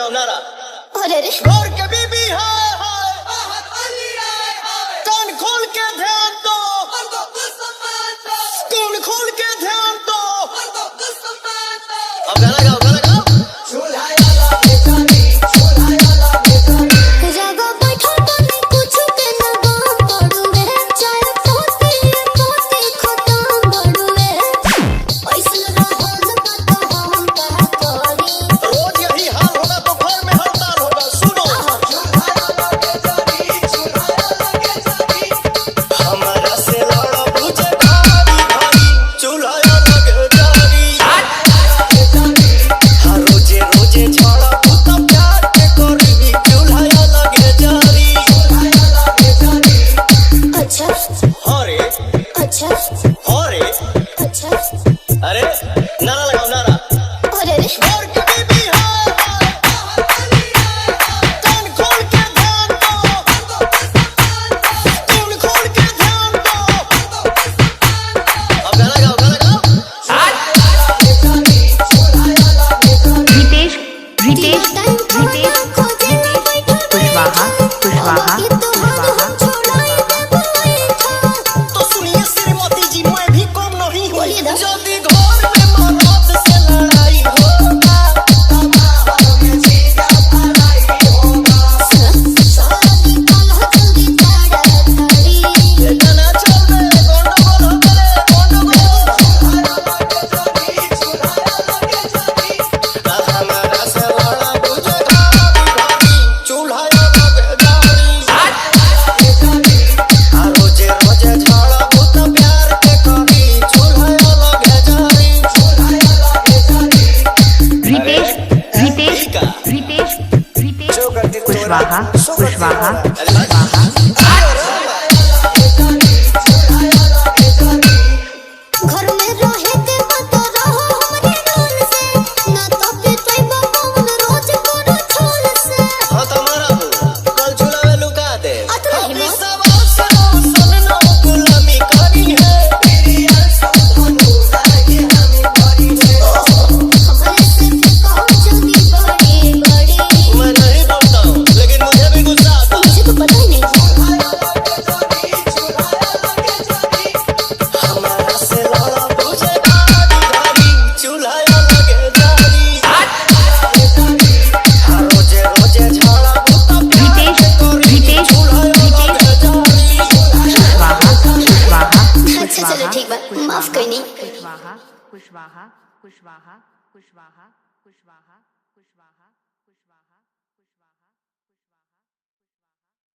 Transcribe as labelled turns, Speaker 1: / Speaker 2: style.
Speaker 1: लगाओ नारा।
Speaker 2: अरे रे
Speaker 1: और कभी भी है कान खोल के ध्यान दो, कान खोल के ध्यान दो। अब गाना गाओ, गाना गाओ।
Speaker 2: जगह बैठो तने कुछ के ना गाम पड़ुए, चाय पोती पोती खत्म बड़ुए। ऐसन रहल मत हम का करी,
Speaker 1: रोज यही हाल होगा तो घर में हड़ताल होगा। सुनो हमारा से लड़ा बुझे भारी भारी, चूल्हा लगे जारी। हाँ रोजे रोजे झड़ा पुता प्यार के करी, चूल्हा लगे जारी।
Speaker 2: अच्छा
Speaker 1: हाँ रे,
Speaker 2: अच्छा
Speaker 1: हाँ रे।
Speaker 2: अच्छा।
Speaker 1: अरे नारा लगाओ नारा।
Speaker 2: अरे रे
Speaker 1: और कभी भी है कान खोल के ध्यान दो, कान खोल के ध्यान दो। अब गाना गाओ, गाना गाओ।
Speaker 3: रितेश रितेश रितेश कुशवाहा कुशवाहा कुशवाहा
Speaker 1: तो सुनिए श्रीमती जी, मैं भी कम नहीं हूँ।
Speaker 2: बोलिए ना।
Speaker 1: यदि घर में मर्द से लड़ाई होगा, ये गाना चल रहे गंडगोल हो गए गंडगोल। हमारा से लड़ा बुझे भारी भारी, चूल्हा लगे जारी। हाँ रोजे रोजे झड़ा पुता प्यार के करी, चूल्हा लगे जारी।
Speaker 3: रितेश रितेश रितेश रितेश कुशवाहा कुशवाहा कुशवाहा
Speaker 2: घर में रहे के मत रहो हमरे रोल से, ना तो पिटई बबन रोज करो छोल से।
Speaker 1: हाँ तुम्हारा हो कल चूल्हा में लुका दे।
Speaker 2: अतरा
Speaker 1: अभी
Speaker 2: हिम्मत।
Speaker 1: सब सननो गुलामी करी है।
Speaker 2: हमरे से कहो जल्दी बड़ी बड़ी,
Speaker 1: मैं नहीं बोलता हूँ लेकिन मुझे भी गुस्सा आता है।
Speaker 2: मुझे तो पता ही नहीं।
Speaker 1: हमारा से लड़ा बुझे भारी भारी, चूल्हा लगे जारी। हाँ रोजे रोजे झड़ा पुता प्यार के करी, चूल्हा लगे जारी।
Speaker 3: कुशवाहा कुशवाहा
Speaker 2: अच्छा चलो ठीक बा, माफ कइनी।
Speaker 3: कुशवाहा कुशवाहा कुशवाहा कुशवाहा कुशवाहा।